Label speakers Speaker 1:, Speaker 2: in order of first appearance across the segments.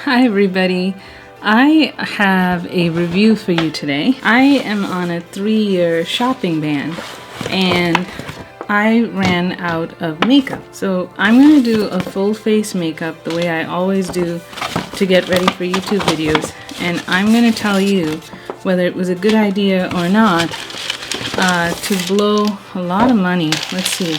Speaker 1: Hi everybody. I have a review for you today. I am on a 3-year shopping ban and I ran out of makeup. So I'm going to do a full face makeup the way I always do to get ready for YouTube videos. And I'm going to tell you whether it was a good idea or not to blow a lot of money. Let's see.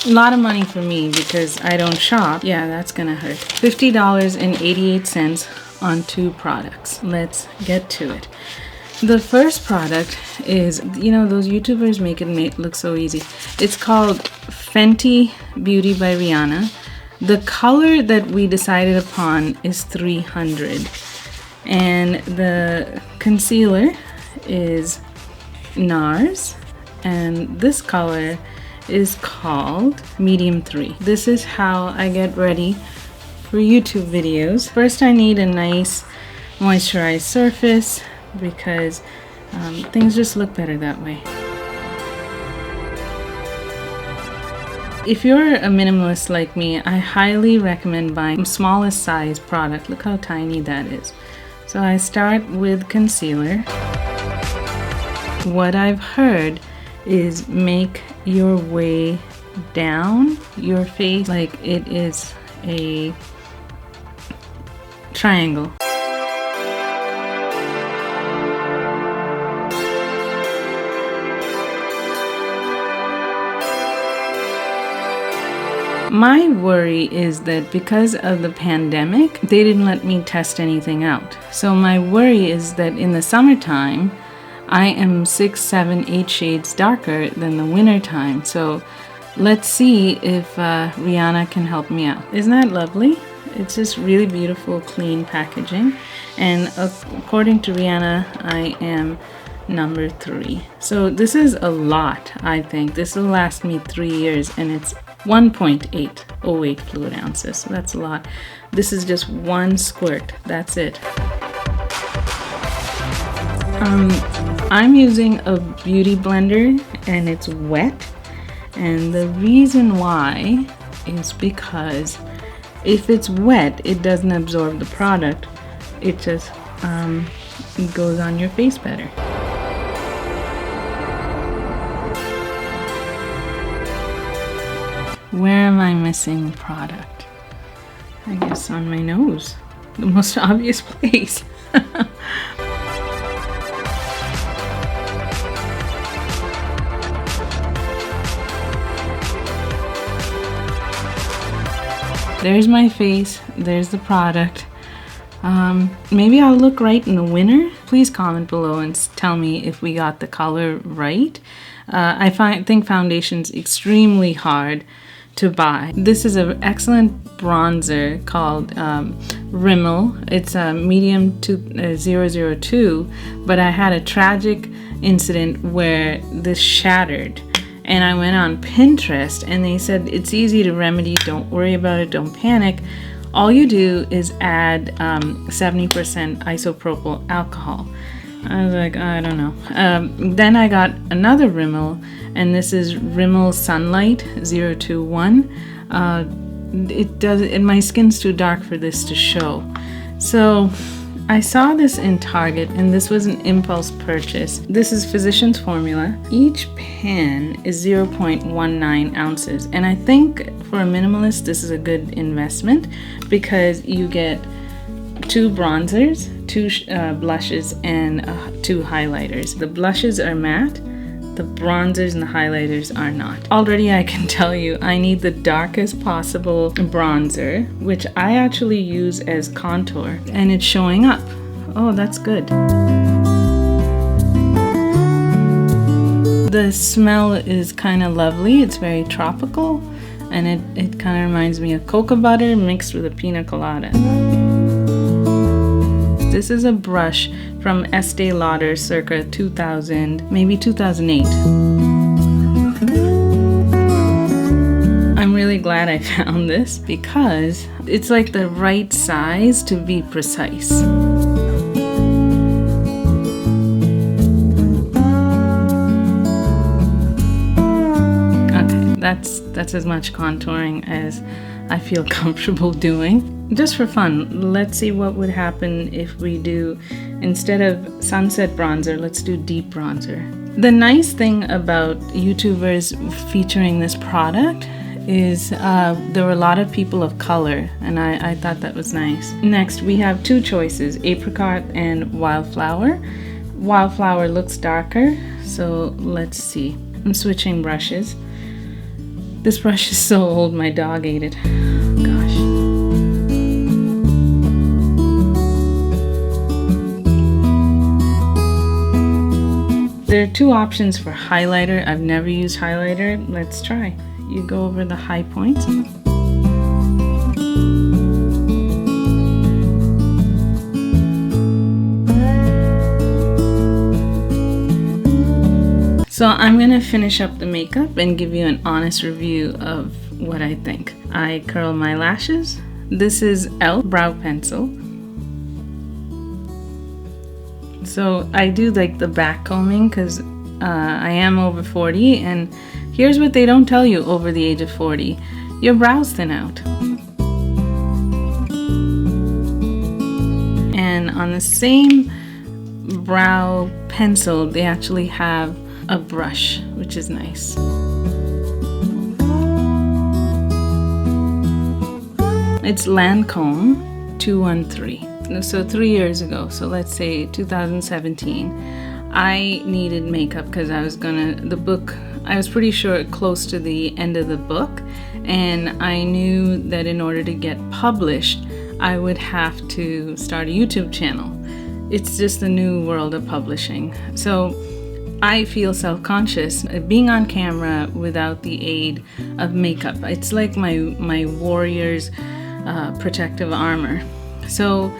Speaker 1: A lot of money for me because I don't shop. Yeah, that's gonna hurt. $50.88 on 2 products. Let's get to it. The first product is, those YouTubers make it look so easy. It's called Fenty Beauty by Rihanna. The color that we decided upon is 300. And the concealer is NARS. And this color is called Medium 3. This is how I get ready for YouTube videos. First, I need a nice moisturized surface because things just look better that way. If you're a minimalist like me, I highly recommend buying the smallest size product. Look how tiny that is. So I start with concealer. What I've heard is make your way down your face like it is a triangle. My worry is that because of the pandemic, they didn't let me test anything out. So my worry is that in the summertime, I am 6, 7, 8 shades darker than the winter time. So let's see if Rihanna can help me out. Isn't that lovely? It's just really beautiful, clean packaging. And according to Rihanna, I am number 3. So this is a lot, I think. This will last me 3 years and it's 1.808 fluid ounces. So that's a lot. This is just 1 squirt. That's it. I'm using a beauty blender and it's wet, and the reason why is because if it's wet it doesn't absorb the product, it just goes on your face better. Where am I missing product? I guess on my nose, the most obvious place. There's my face, there's the product. Maybe I'll look right in the winner. Please comment below and tell me if we got the color right. I think foundation's extremely hard to buy. This is an excellent bronzer called Rimmel. It's a medium to 002, but I had a tragic incident where this shattered. And I went on Pinterest and they said it's easy to remedy, don't worry about it, don't panic. All you do is add 70% isopropyl alcohol. I was like, I don't know. Then I got another Rimmel, and this is Rimmel Sunlight 021. My skin's too dark for this to show. So I saw this in Target and this was an impulse purchase. This is Physicians Formula. Each pen is 0.19 ounces. And I think for a minimalist, this is a good investment because you get 2 bronzers, 2 blushes, and 2 highlighters. The blushes are matte. The bronzers and the highlighters are not. Already I can tell you I need the darkest possible bronzer, which I actually use as contour, and it's showing up. Oh, that's good. The smell is kind of lovely. It's very tropical, and it kind of reminds me of cocoa butter mixed with a pina colada. This is a brush from Estee Lauder circa 2000, maybe 2008. I'm really glad I found this because it's like the right size to be precise. Okay, that's as much contouring as I feel comfortable doing. just for fun, let's see what would happen if we do, instead of sunset bronzer, let's do deep bronzer. The nice thing about YouTubers featuring this product is there were a lot of people of color, and I thought that was nice. Next, we have two choices, apricot and wildflower. Wildflower looks darker, so let's see. I'm switching brushes. This brush is so old, my dog ate it. Gosh. There are two options for highlighter. I've never used highlighter. Let's try. You go over the high points. So I'm gonna finish up the makeup and give you an honest review of what I think. I curl my lashes. This is e.l.f. brow pencil. So I do like the back combing because I am over 40, and here's what they don't tell you over the age of 40. Your brows thin out. And on the same brow pencil, they actually have a brush, which is nice. It's Lancome 213. So 3 years ago, so let's say 2017, I needed makeup because I was pretty sure close to the end of the book, and I knew that in order to get published, I would have to start a YouTube channel. It's just the new world of publishing. So I feel self-conscious being on camera without the aid of makeup. It's like my warrior's protective armor. So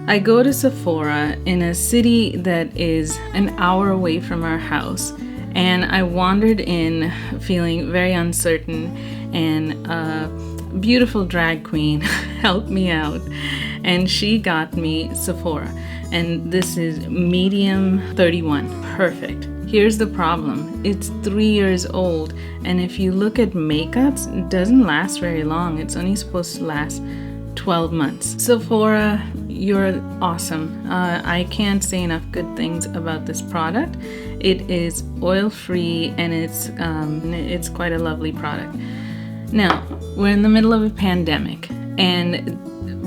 Speaker 1: I go to Sephora in a city that is an hour away from our house, and I wandered in feeling very uncertain, and a beautiful drag queen helped me out, and she got me Sephora, and this is medium 31. Perfect. Here's the problem. It's 3 years old, and if you look at makeups, it doesn't last very long. It's only supposed to last 12 months. Sephora, you're awesome. I can't say enough good things about this product. It is oil-free, and it's quite a lovely product. Now, we're in the middle of a pandemic, and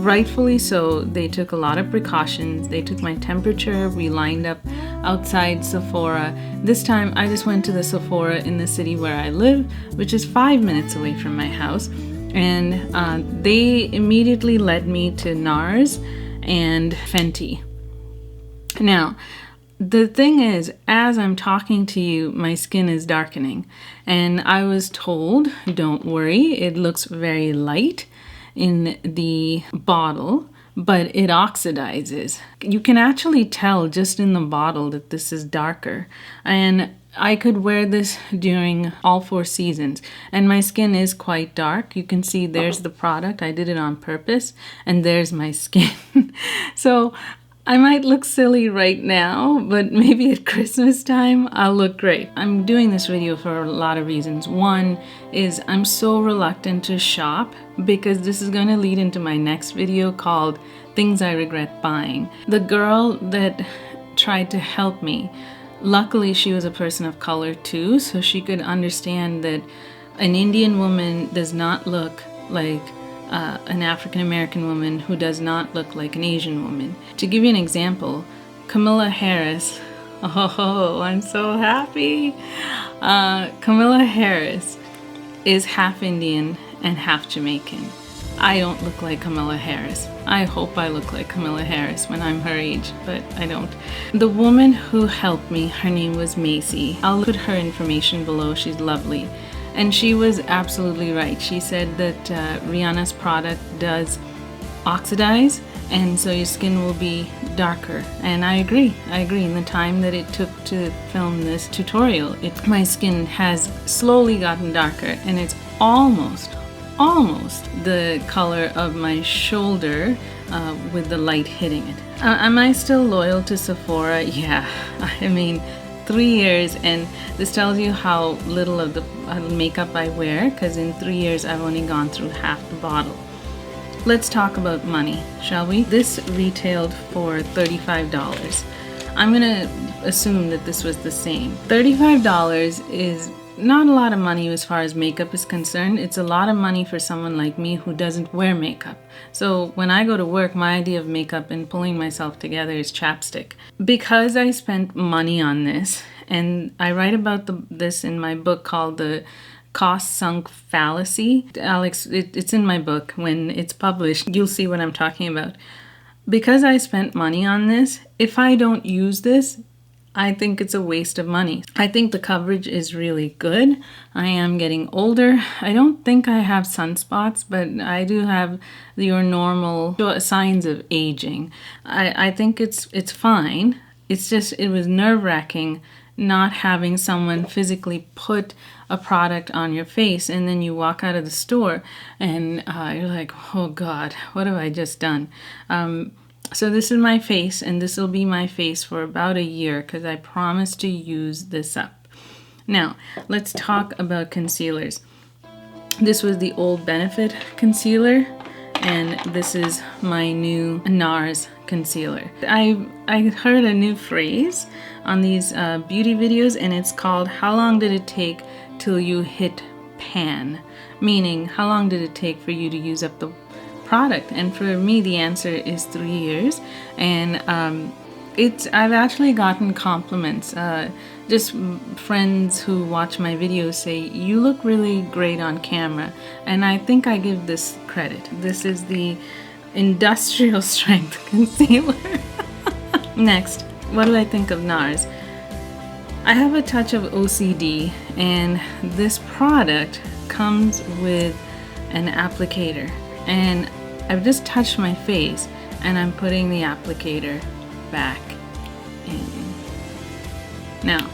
Speaker 1: rightfully so, they took a lot of precautions. They took my temperature. We lined up outside Sephora. This time I just went to the Sephora in the city where I live, which is 5 minutes away from my house, and they immediately led me to NARS and Fenty. Now, the thing is, as I'm talking to you, my skin is darkening, and I was told, don't worry, it looks very light in the bottle, but it oxidizes. You can actually tell just in the bottle that this is darker, and I could wear this during all 4 seasons, and my skin is quite dark. You can see there's the product. I did it on purpose, and there's my skin. So I might look silly right now, but maybe at Christmas time, I'll look great. I'm doing this video for a lot of reasons. One is I'm so reluctant to shop because this is going to lead into my next video called Things I Regret Buying. The girl that tried to help me, luckily she was a person of color too, so she could understand that an Indian woman does not look like an African American woman who does not look like an Asian woman. To give you an example, Kamala Harris, oh, I'm so happy. Kamala Harris is half Indian and half Jamaican. I don't look like Kamala Harris. I hope I look like Kamala Harris when I'm her age, but I don't. The woman who helped me, her name was Macy. I'll put her information below. She's lovely. And she was absolutely right. She said that Rihanna's product does oxidize, and so your skin will be darker. And I agree. In the time that it took to film this tutorial, my skin has slowly gotten darker, and it's almost the color of my shoulder with the light hitting it. Am I still loyal to Sephora? Yeah, I mean, 3 years, and this tells you how little of the makeup I wear, because in 3 years I've only gone through half the bottle. let's talk about money, shall we? This retailed for $35. I'm gonna assume that this was the same. $35 is not a lot of money as far as makeup is concerned. It's a lot of money for someone like me who doesn't wear makeup. So when I go to work, my idea of makeup and pulling myself together is chapstick. Because I spent money on this, and I write about this in my book called The Cost Sunk Fallacy. Alex, it's in my book. When it's published, you'll see what I'm talking about. Because I spent money on this, if I don't use this, I think it's a waste of money. I think the coverage is really good. I am getting older. I don't think I have sunspots, but I do have your normal signs of aging. I think it's fine. It's just, it was nerve-wracking not having someone physically put a product on your face, and then you walk out of the store and you're like, oh God, what have I just done? So this is my face, and this will be my face for about a year because I promise to use this up. Now, let's talk about concealers. This was the old Benefit concealer, and this is my new NARS concealer. I heard a new phrase on these beauty videos, and it's called, how long did it take till you hit pan? Meaning, how long did it take for you to use up the product? And for me, the answer is 3 years. And I've actually gotten compliments. Just friends who watch my videos say, you look really great on camera. And I think I give this credit. This is the industrial strength concealer. Next, what do I think of NARS? I have a touch of OCD, and this product comes with an applicator. And I've just touched my face, and I'm putting the applicator back in. Now,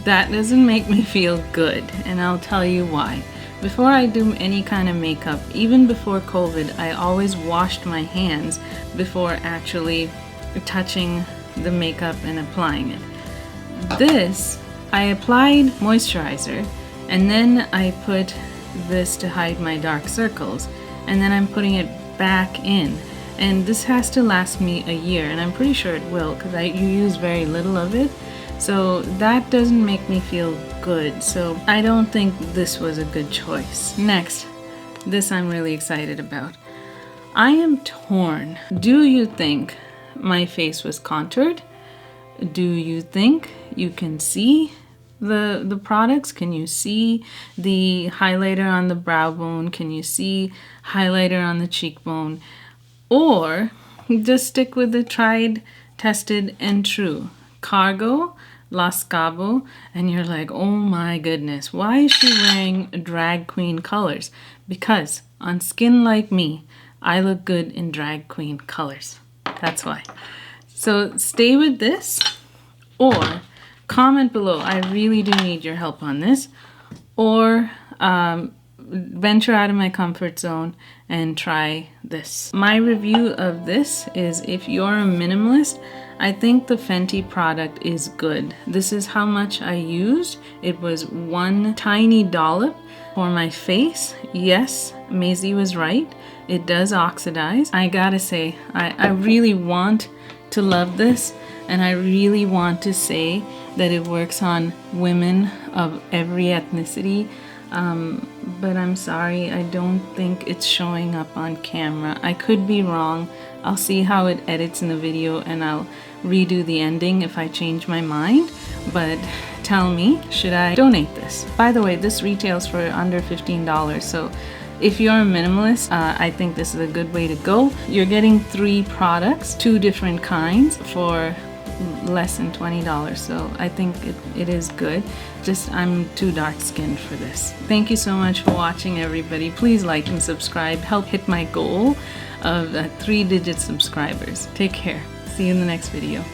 Speaker 1: that doesn't make me feel good, and I'll tell you why. Before I do any kind of makeup, even before COVID, I always washed my hands before actually touching the makeup and applying it. This, I applied moisturizer, and then I put this to hide my dark circles, and then I'm putting it back in. And this has to last me a year, and I'm pretty sure it will because you use very little of it. So that doesn't make me feel good. So I don't think this was a good choice. Next, this I'm really excited about. I am torn. Do you think my face was contoured? Do you think you can see the products? Can you see the highlighter on the brow bone? Can you see highlighter on the cheekbone? Or just stick with the tried, tested, and true. Cargo, Los Cabo, and you're like, oh my goodness, why is she wearing drag queen colors? Because on skin like me, I look good in drag queen colors. That's why. So stay with this, or comment below. I really do need your help on this. Or venture out of my comfort zone and try this. My review of this is, if you're a minimalist, I think the Fenty product is good. This is how much I used. It was one tiny dollop for my face. Yes, Maisie was right. It does oxidize. I gotta say, I really want to love this, and I really want to say that it works on women of every ethnicity. But I'm sorry, I don't think it's showing up on camera. I could be wrong. I'll see how it edits in the video, and I'll redo the ending if I change my mind. But tell me, should I donate this? By the way, this retails for under $15, so if you're a minimalist, I think this is a good way to go. You're getting 3 products, 2 different kinds, for less than $20, so I think it is good. Just I'm too dark skinned for this. Thank you so much for watching, everybody. Please like and subscribe. Help hit my goal of 3-digit subscribers. Take care. See you in the next video.